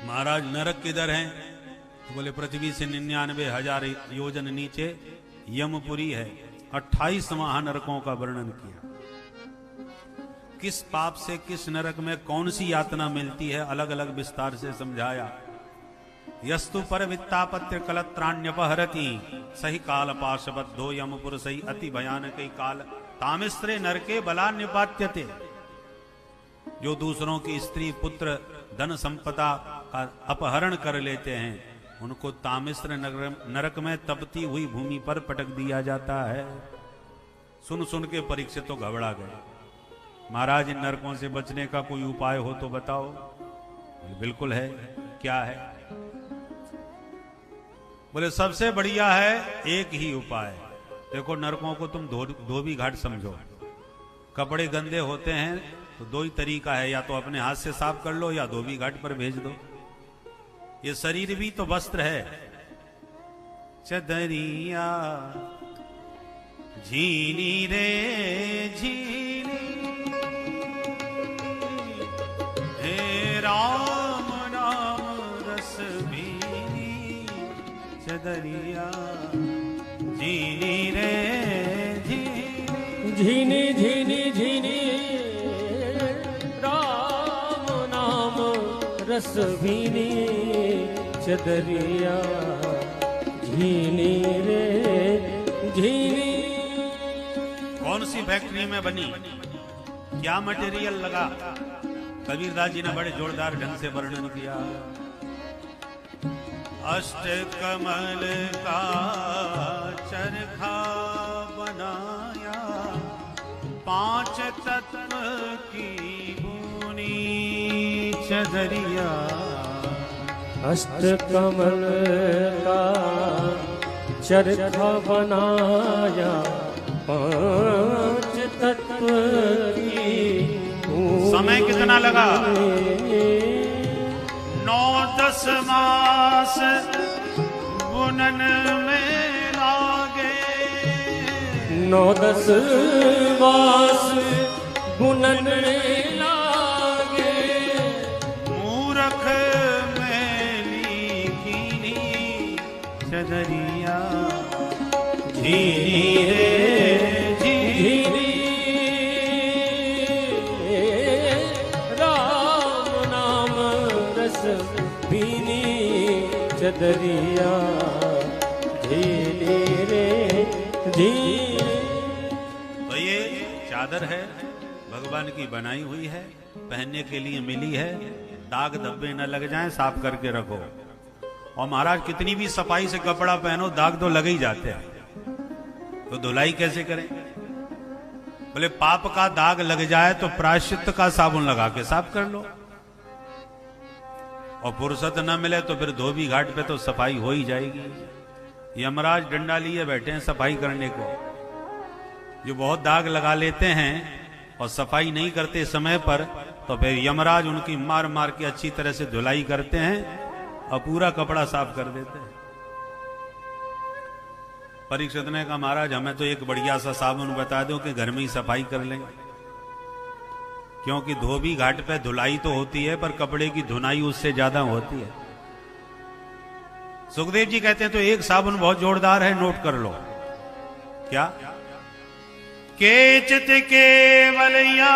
महाराज नरक किधर है? तो बोले पृथ्वी से 99,000 योजन नीचे यमपुरी है। 28 महानरकों का वर्णन किया। किस पाप से किस नरक में कौन सी यातना मिलती है अलग अलग विस्तार से समझाया। यस्तु पर वित्तापत्य कलत्राण्यपहरति सही काल पाशबद्धो यमपुर सही अति भयानक काल तामिस्त्रे नरके बलान्यपात्यते। जो दूसरों की स्त्री पुत्र धन संपदा का अपहरण कर लेते हैं उनको तामिस्त्र नरक में तपती हुई भूमि पर पटक दिया जाता है। सुन सुन के परीक्षित तो घबरा गए। महाराज इन नरकों से बचने का कोई उपाय हो तो बताओ। बिल्कुल है। क्या है? बोले सबसे बढ़िया है एक ही उपाय। देखो नरकों को तुम धोबी घाट समझो। कपड़े गंदे होते हैं तो दो ही तरीका है, या तो अपने हाथ से साफ कर लो या धोबी घाट पर भेज दो। ये शरीर भी तो वस्त्र है। चदरिया झीनी रे झीनी हे राम राम रस भीनी चदरिया झीनी रे झीनी झीनी झीनी राम नाम रस भीनी चदरिया झीनी रे झीनी। कौन सी फैक्ट्री में बनी, क्या मटेरियल लगा? कबीरदास जी ने बड़े जोरदार ढंग से वर्णन किया। अष्ट कमल का चरखा बनाया 5 तत्व की बुनी चदरिया। अष्ट कमल का चरखा बनाया 5 तत्व की। समय कितना लगा? 9-10 मास बुनन में लागे। 9-10 मास बुनन में लागे। मूरख मैली कीनी चदरिया झीनी रे झीनी। राम नाम रस भीनी चदरिया झीनी रे झीनी। तो ये चादर है, भगवान की बनाई हुई है, पहनने के लिए मिली है। दाग धब्बे न लग जाएं, साफ करके रखो। और महाराज कितनी भी सफाई से कपड़ा पहनो दाग तो लगे ही जाते हैं, तो धुलाई कैसे करें? बोले पाप का दाग लग जाए तो प्रायश्चित्त का साबुन लगा के साफ कर लो। और फुर्सत न मिले तो फिर धोबी घाट पे तो सफाई हो ही जाएगी। यमराज डंडा लिए बैठे हैं सफाई करने को। जो बहुत दाग लगा लेते हैं और सफाई नहीं करते समय पर, तो फिर यमराज उनकी मार मार के अच्छी तरह से धुलाई करते हैं और पूरा कपड़ा साफ कर देते हैं। परीक्षित ने कहा महाराज हमें तो एक बढ़िया सा साबुन बता दो कि घर में ही सफाई कर लें। क्योंकि धोबी घाट पे धुलाई तो होती है पर कपड़े की धुनाई उससे ज्यादा होती है। सुखदेव जी कहते हैं तो एक साबुन बहुत जोरदार है, नोट कर लो। क्या? केचित केवलया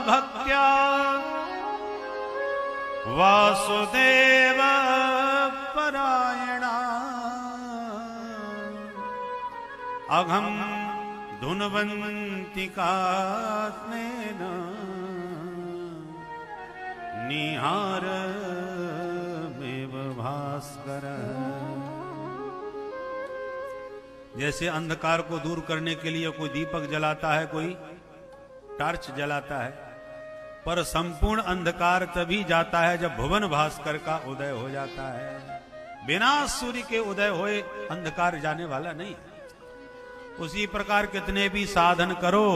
भक्त्या वासुदेव परायणा अघम धुनवंतिका स्नेन निहार मेव भास्कर। जैसे अंधकार को दूर करने के लिए कोई दीपक जलाता है, कोई टार्च जलाता है, पर संपूर्ण अंधकार तभी जाता है जब भुवन भास्कर का उदय हो जाता है। बिना सूर्य के उदय होए अंधकार जाने वाला नहीं। उसी प्रकार कितने भी साधन करो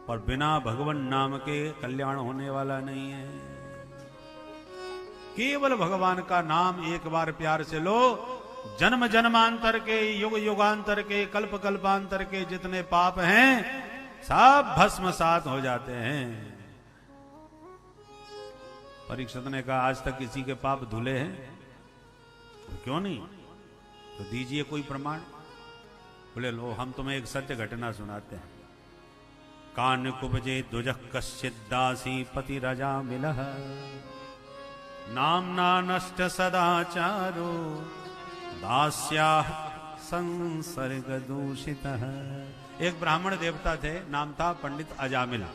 और बिना भगवान नाम के कल्याण होने वाला नहीं है। केवल भगवान का नाम एक बार प्यार से लो, जन्म जन्मांतर के, युग युगांतर के, कल्प कल्पांतर के जितने पाप हैं सब भस्मसात हो जाते हैं। परीक्षित ने कहा आज तक किसी के पाप धुले हैं? तो क्यों नहीं, तो दीजिए कोई प्रमाण। बोले लो हम तुम्हें एक सत्य घटना सुनाते हैं। कान कुबजे दुजः कश्चित् दासी पति रजा मिलः नामना नष्ट सदाचारो दास्याः संसर्ग दूषितः। एक ब्राह्मण देवता थे, नाम था पंडित अजामिल।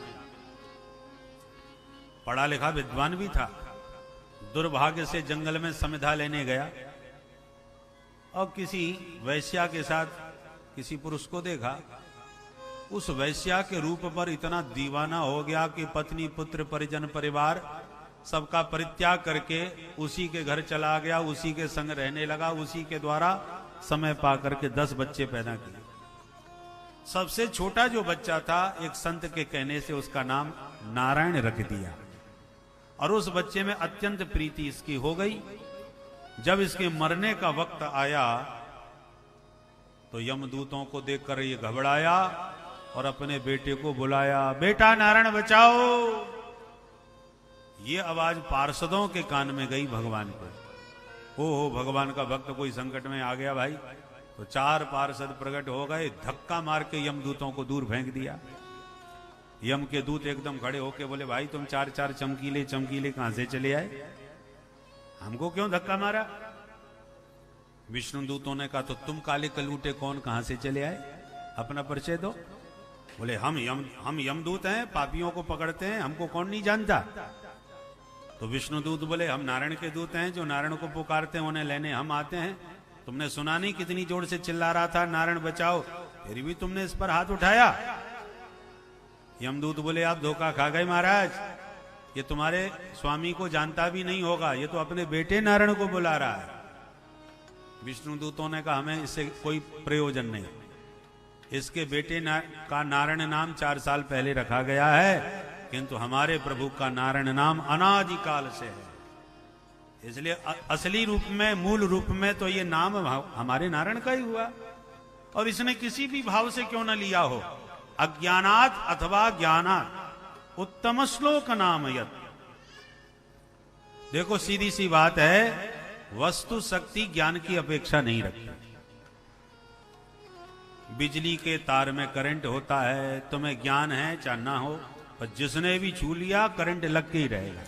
पढ़ा लिखा विद्वान भी था। दुर्भाग्य से जंगल में समिधा लेने गया और किसी वैश्या के साथ किसी पुरुष को देखा। उस वैश्या के रूप पर इतना दीवाना हो गया कि पत्नी पुत्र परिजन परिवार सबका परित्याग करके उसी के घर चला गया, उसी के संग रहने लगा, उसी के द्वारा समय पा करके 10 बच्चे पैदा किए। सबसे छोटा जो बच्चा था, एक संत के कहने से उसका नाम नारायण रख दिया और उस बच्चे में अत्यंत प्रीति इसकी हो गई। जब इसके मरने का वक्त आया तो यमदूतों को देखकर ये घबराया और अपने बेटे को बुलाया, बेटा नारायण बचाओ। ये आवाज पार्षदों के कान में गई भगवान को। ओ भगवान का भक्त कोई संकट में आ गया भाई। तो 4 पार्षद प्रकट हो गए, धक्का मार के यमदूतों को दूर फेंक दिया। यम के दूत एकदम खड़े होके बोले भाई तुम 4 चमकीले चमकीले कहां से चले आए, हमको क्यों धक्का मारा? विष्णु दूतों ने कहा तो तुम काले कलूटे कौन, कहां से चले आए, अपना परिचय दो। बोले हम यमदूत हैं, पापियों को पकड़ते हैं, हमको कौन नहीं जानता। तो विष्णु दूत बोले हम नारायण के दूत हैं, जो नारायण को पुकारते हैं उन्हें लेने हम आते हैं। तुमने सुना नहीं कितनी जोर से चिल्ला रहा था नारायण बचाओ, फिर भी तुमने इस पर हाथ उठाया। यमदूत बोले आप धोखा खा गए महाराज, ये तुम्हारे स्वामी को जानता भी नहीं होगा, ये तो अपने बेटे नारायण को बुला रहा है। विष्णु दूतों ने कहा हमें इससे कोई प्रयोजन नहीं, इसके बेटे का नारायण नाम 4 साल पहले रखा गया है, किंतु हमारे प्रभु का नारायण नाम अनादिकाल से है। इसलिए असली रूप में, मूल रूप में तो ये नाम हमारे नारायण का ही हुआ। और इसने किसी भी भाव से क्यों न लिया हो, अज्ञानात अथवा ज्ञानात उत्तम श्लोक नाम यत। देखो सीधी सी बात है, वस्तु शक्ति ज्ञान की अपेक्षा नहीं रखती। बिजली के तार में करंट होता है, तुम्हें ज्ञान है चाहे ना हो, पर जिसने भी छू लिया करंट लग के ही रहेगा।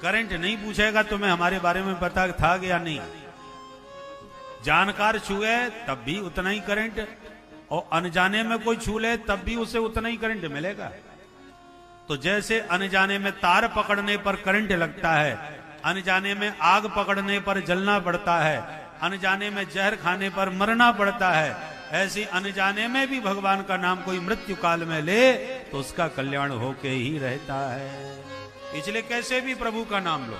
करंट नहीं पूछेगा तुम्हें हमारे बारे में पता था या नहीं, जानकार छुए तब भी उतना ही करंट, और अनजाने में कोई छू ले तब भी उसे उतना ही करंट मिलेगा। तो जैसे अनजाने में तार पकड़ने पर करंट लगता है, अनजाने में आग पकड़ने पर जलना पड़ता है, अनजाने में जहर खाने पर मरना पड़ता है, ऐसी अनजाने में भी भगवान का नाम कोई मृत्यु काल में ले तो उसका कल्याण होके ही रहता है। इसलिए कैसे भी प्रभु का नाम लो।